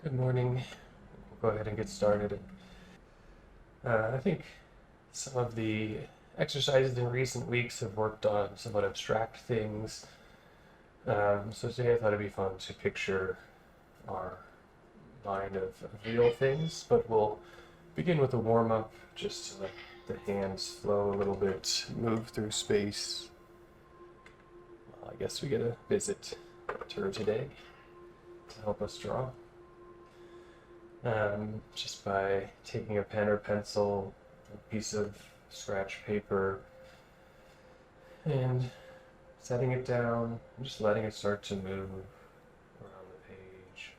Good morning. We'll go ahead and get started. I think some of the exercises in recent weeks have worked on somewhat abstract things. So today I thought it'd be fun to picture our line of real things, but we'll begin with a warm-up just to let the hands flow a little bit, move through space. Well, I guess we get a visit to her today to help us draw. Just by taking a pen or pencil, a piece of scratch paper, and setting it down, and just letting it start to move around the page.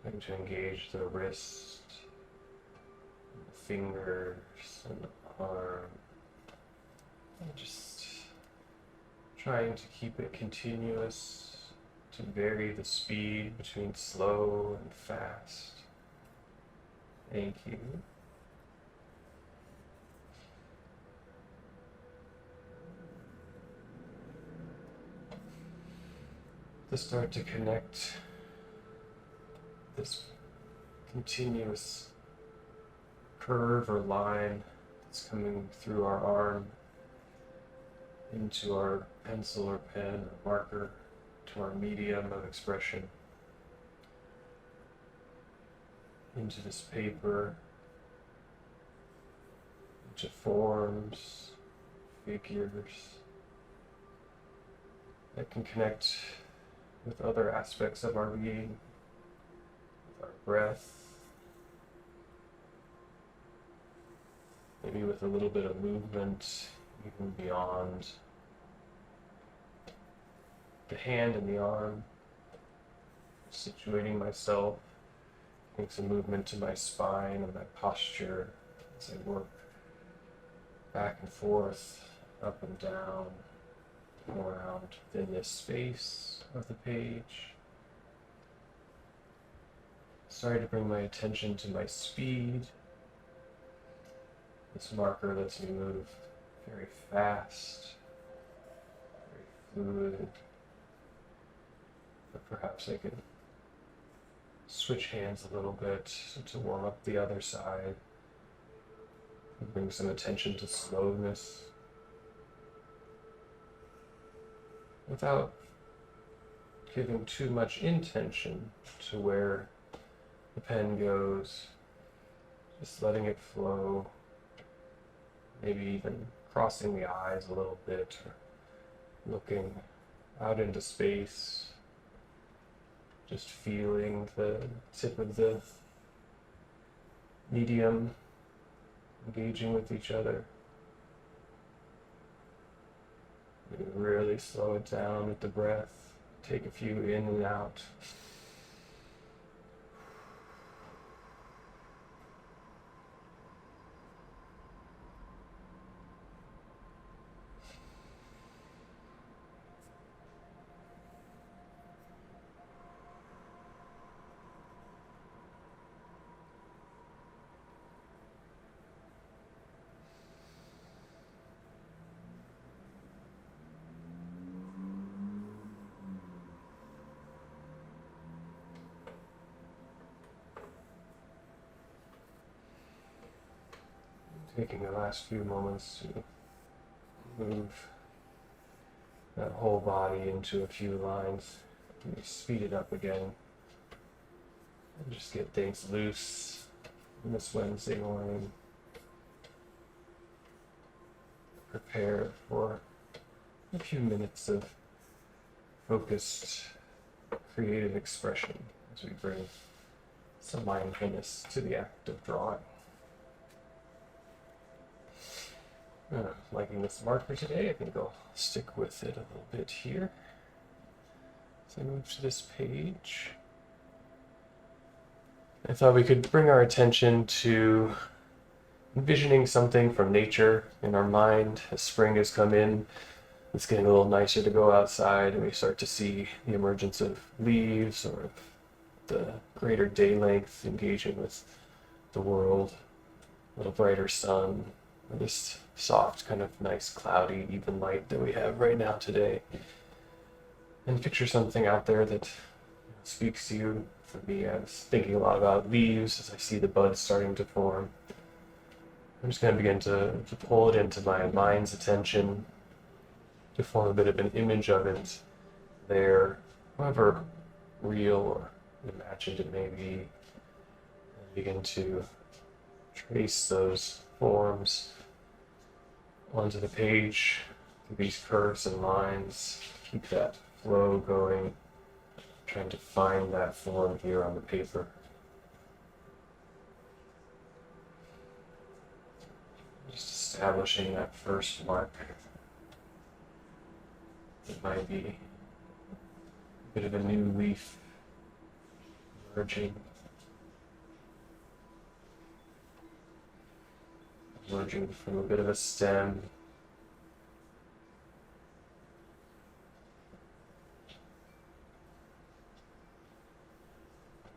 Trying to engage the wrist, and the fingers, and the arm, and just trying to keep it continuous, to vary the speed between slow and fast. Thank you. To start to connect this continuous curve or line that's coming through our arm into our pencil or pen or marker, to our medium of expression, into this paper, into forms, figures that can connect with other aspects of our being, with our breath, maybe with a little bit of movement, even beyond the hand and the arm, situating myself, making some movement to my spine and my posture as I work back and forth, up and down, around within this space of the page. Starting to bring my attention to my speed. This marker lets me move very fast, very fluid. But perhaps I could switch hands a little bit to warm up the other side and bring some attention to slowness without giving too much intention to where the pen goes, just letting it flow, maybe even crossing the eyes a little bit or looking out into space. Just feeling the tip of the medium engaging with each other. We really slow it down with the breath. Take a few in and out. Taking the last few moments to move that whole body into a few lines. Maybe speed it up again and just get things loose on this Wednesday morning. Prepare for a few minutes of focused creative expression as we bring some mindfulness to the act of drawing. Liking this marker today, I think I'll stick with it a little bit here. So I move to this page. I thought we could bring our attention to envisioning something from nature in our mind as spring has come in. It's getting a little nicer to go outside and we start to see the emergence of leaves or the greater day length engaging with the world, a little brighter sun, this soft, kind of nice, cloudy, even light that we have right now today. And picture something out there that speaks to you. For me, I was thinking a lot about leaves as I see the buds starting to form. I'm just going to begin to pull it into my mind's attention, to form a bit of an image of it there, however real or imagined it may be, and begin to trace those forms onto the page through these curves and lines. Keep that flow going, trying to find that form here on the paper. Just establishing that first mark. It might be a bit of a new leaf emerging. Emerging from a bit of a stem.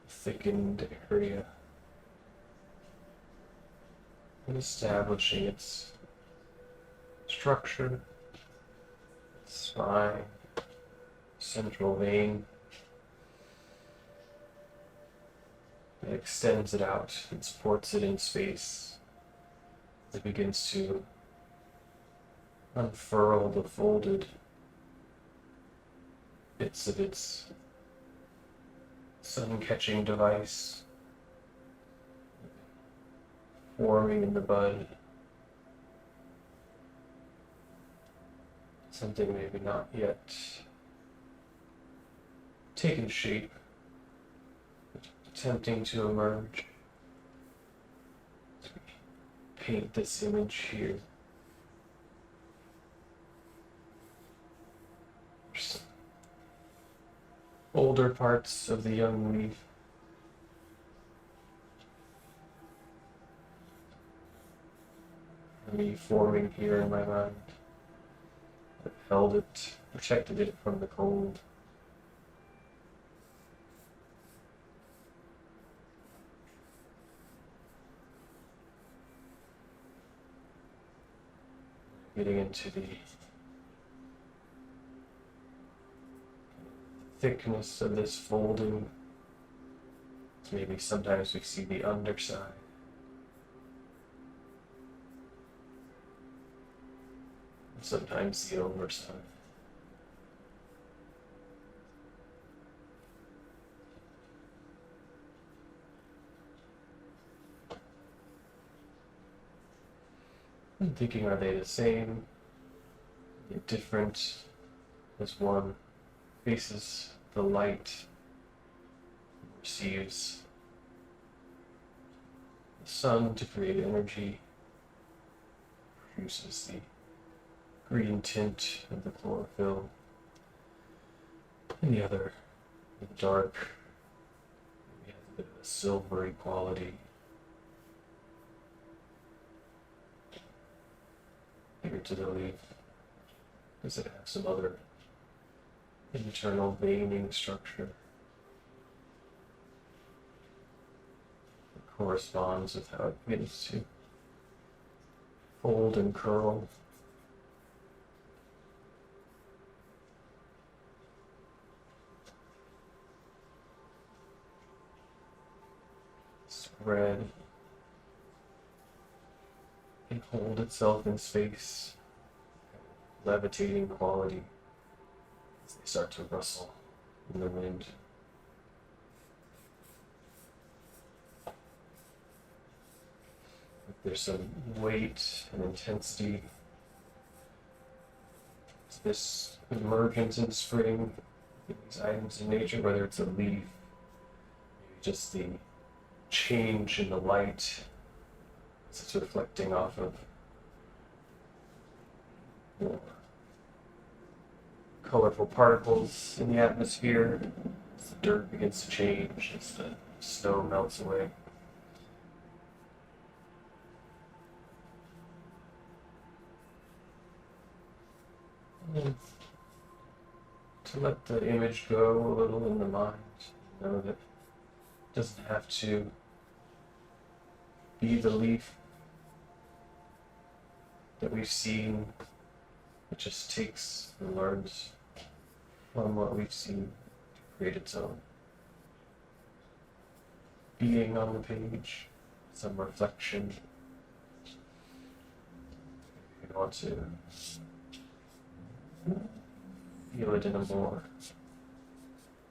Thickened area. And establishing its structure, its spine, central vein. It extends it out and supports it in space. It begins to unfurl the folded bits of its sun-catching device, forming in the bud. Something maybe not yet taken shape, but attempting to emerge. Paint this image here. There's older parts of the young leaf. Me forming here in my mind. I've held it, protected it from the cold. Getting into the thickness of this folding. So maybe sometimes we see the underside. And sometimes the overside. I'm thinking, are they the same? Are they different? As one faces the light, receives the sun to create energy, produces the green tint of the chlorophyll, and the other, the dark, maybe has a bit of a silvery quality. Here to the leaf, does it have some other internal veining structure that corresponds with how it begins to fold and curl? Spread and hold itself in space, levitating quality as they start to rustle in the wind. There's some weight and intensity to this emergence in spring, these items in nature, whether it's a leaf, maybe just the change in the light as it's reflecting off of more colorful particles in the atmosphere, as the dirt begins to change, as the snow melts away. And to let the image go a little in the mind, know that it doesn't have to be the leaf that we've seen. It just takes and learns from what we've seen to create its own. being on the page, some reflection. You want to feel it in a more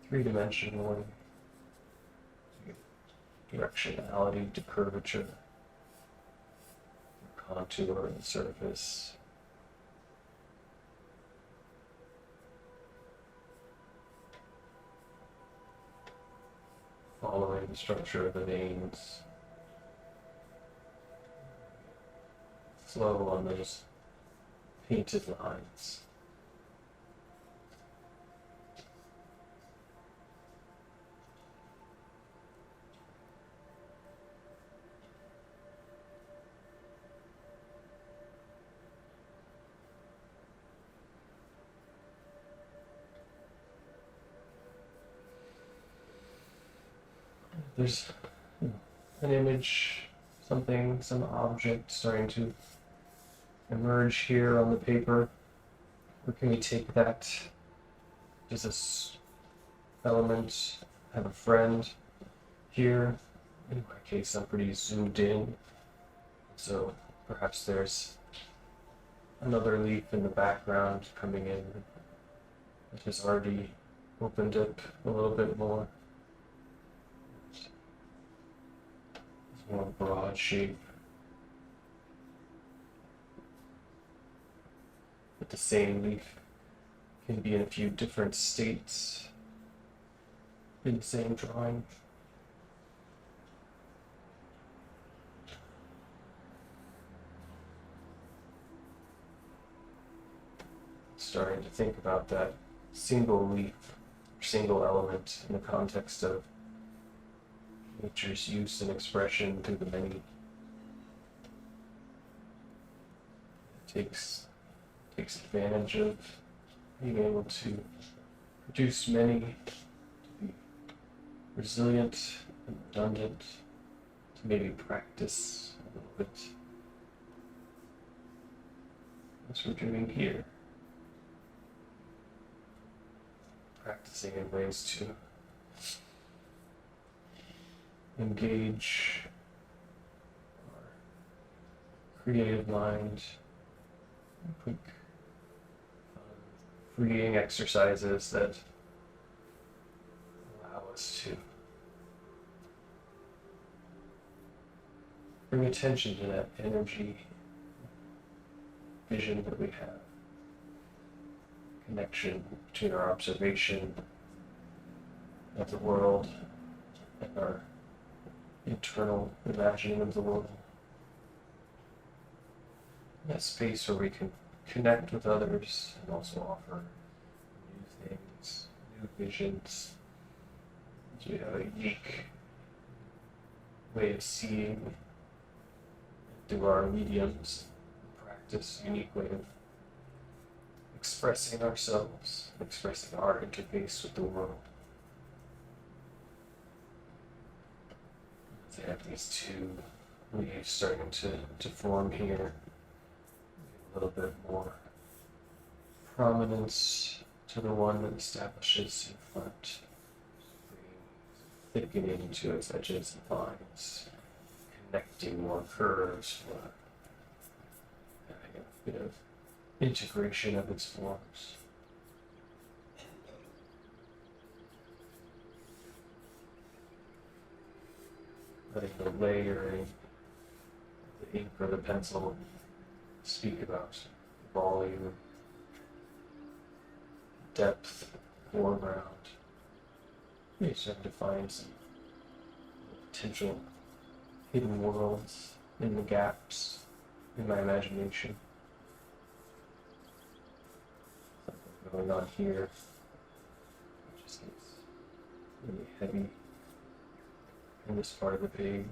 three-dimensional way. Directionality to curvature, contour and surface. Following the structure of the veins. Flow on those painted lines. There's an image, something, some object starting to emerge here on the paper. Or can we take that? Does this element have a friend here? In my case, I'm pretty zoomed in, so perhaps there's another leaf in the background coming in that has already opened up a little bit more. It's more broad shape. But the same leaf can be in a few different states in the same drawing. Starting to think about that single leaf, single element in the context of nature's use and expression through the many. It takes advantage of being able to produce many, to be resilient and redundant, to maybe practice a little bit. That's what we're doing here. Practicing in ways to engage our creative mind, quick, freeing exercises that allow us to bring attention to that energy, vision that we have. Connection between our observation of the world and our internal imagining of the world. That space where we can connect with others and also offer new things, new visions. So we have a unique way of seeing through our mediums, practice, unique way of expressing ourselves, expressing our interface with the world. They have these two leaves starting to form here. A little bit more prominence to the one that establishes in front, thickening to its edges and lines, connecting more curves, for having a bit of integration of its forms. Letting the layering of the ink or the pencil speak about volume, depth, foreground. Maybe starting to find some potential hidden worlds in the gaps in my imagination. Something going on here, which just gets really heavy in this part of the page.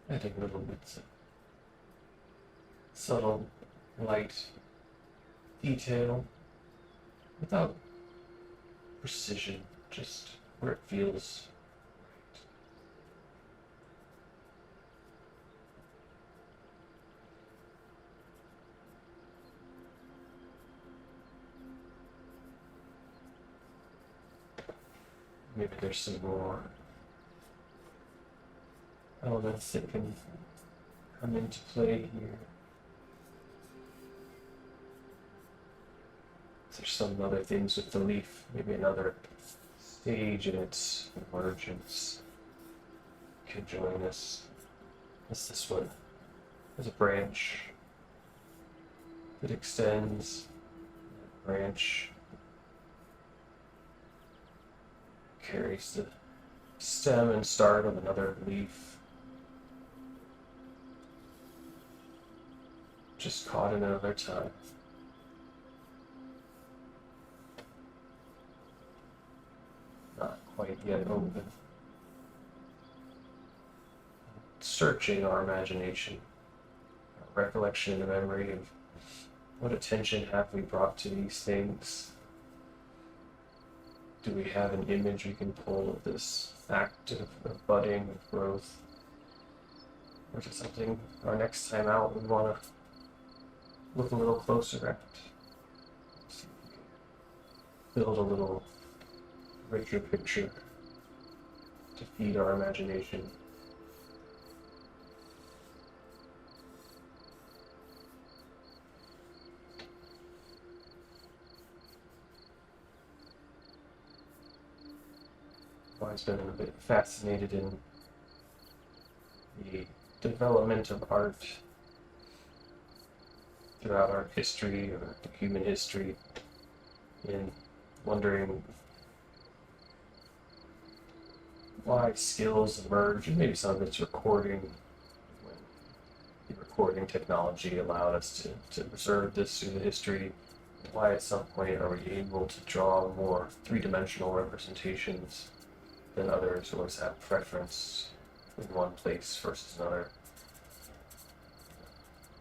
Adding little bits of subtle, light detail without precision, just where it feels Maybe there's some more elements that can come into play here. There's some other things with the leaf, maybe another stage in its emergence can join us. It's this one. There's a branch that extends. That branch carries the stem and start of another leaf. Just caught in another time. Not quite yet open. Searching our imagination, our recollection and memory of what attention have we brought to these things. Do we have an image we can pull of this act of budding, of growth? Or is it something our next time out we want to look a little closer at? See if we can build a little richer picture to feed our imagination. I've always been a bit fascinated in the development of art throughout our history or human history, in wondering why skills emerge, and maybe some of it's recording, when the recording technology allowed us to preserve this through the history, why at some point are we able to draw more three-dimensional representations than others who always have preference in one place versus another.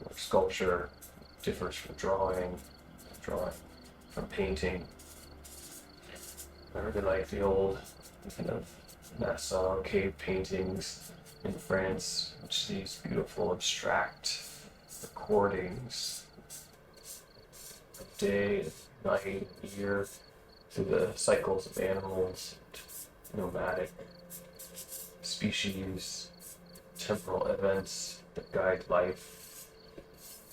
Where sculpture differs from drawing from painting. I really like the old kind of Nassau cave paintings in France, which these beautiful abstract recordings of day, night, year, through the cycles of animals, nomadic species, temporal events that guide life,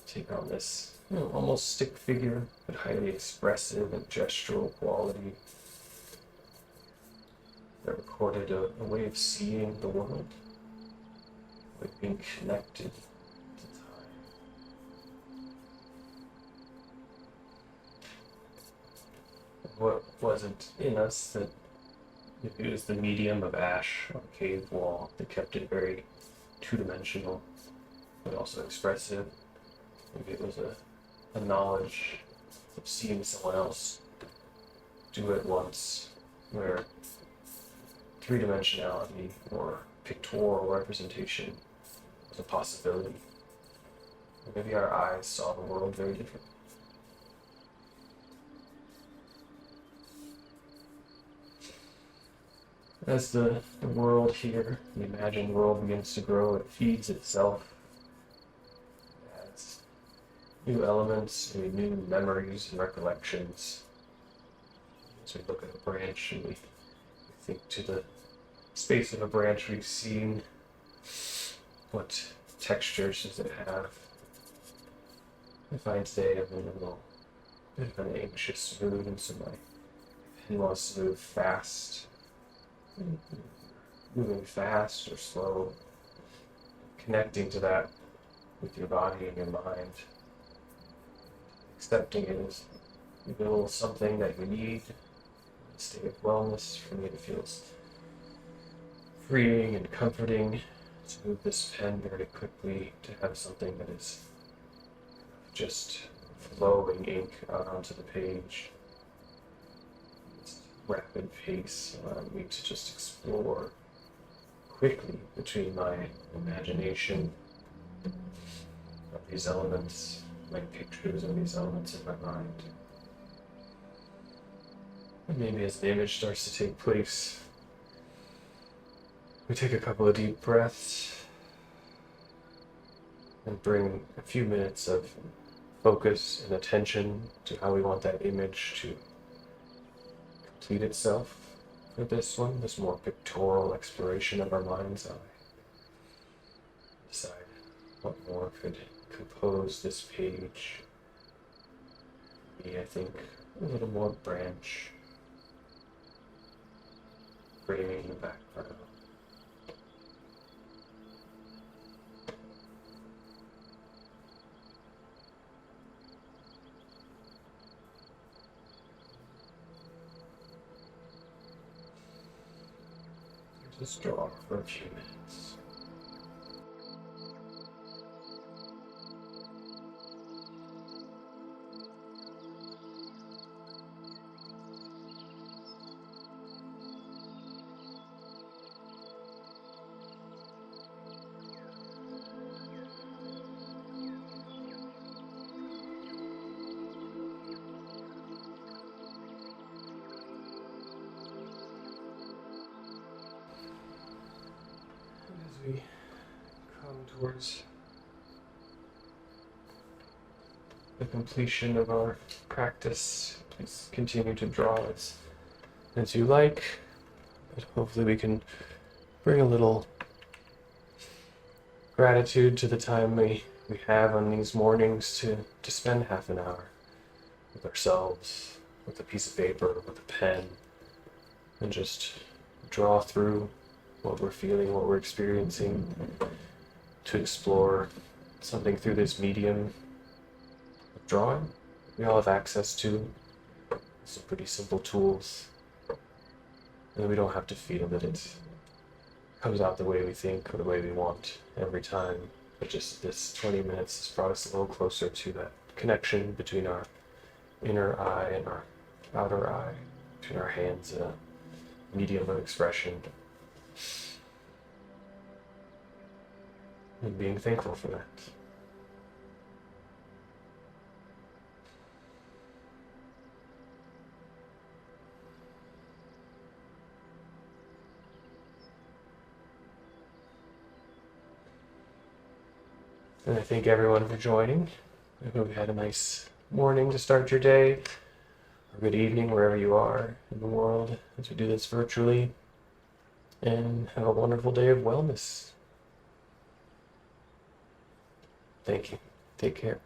take on this almost stick figure, but highly expressive and gestural quality that recorded a way of seeing the world, a way of being connected to time. What wasn't in us that it was the medium of ash on a cave wall that kept it very two-dimensional, but also expressive. Maybe it was a knowledge of seeing someone else do it once, where three-dimensionality or pictorial representation was a possibility. Maybe our eyes saw the world very differently. As the world here, the imagined world, begins to grow, it feeds itself. It adds new elements, new memories and recollections. As we look at a branch and we think to the space of a branch we've seen, what textures does it have? I find today I'm in a little bit of an anxious mood, and so my pen wants to move fast. Moving fast or slow, connecting to that with your body and your mind, accepting it as a little something that you need, a state of wellness. For me, it feels freeing and comforting to move this pen very quickly, to have something that is just flowing ink out onto the page. Rapid pace allowing me to just explore quickly between my imagination of these elements, my pictures of these elements in my mind. And maybe as the image starts to take place, we take a couple of deep breaths and bring a few minutes of focus and attention to how we want that image to complete itself, for this one, this more pictorial exploration of our mind's eye. Decide what more could compose this page. Maybe, I think, a little more branch, framing the background. Just draw for a few minutes. As we come towards the completion of our practice, please continue to draw as you like, but hopefully we can bring a little gratitude to the time we have on these mornings to spend half an hour with ourselves, with a piece of paper, with a pen, and just draw through what we're feeling, what we're experiencing, to explore something through this medium of drawing. We all have access to some pretty simple tools, and we don't have to feel that it comes out the way we think or the way we want every time. But just this 20 minutes has brought us a little closer to that connection between our inner eye and our outer eye, between our hands and a medium of expression. And being thankful for that. And I thank everyone for joining. I hope you had a nice morning to start your day, or good evening wherever you are in the world as we do this virtually. And have a wonderful day of wellness. Thank you. Take care.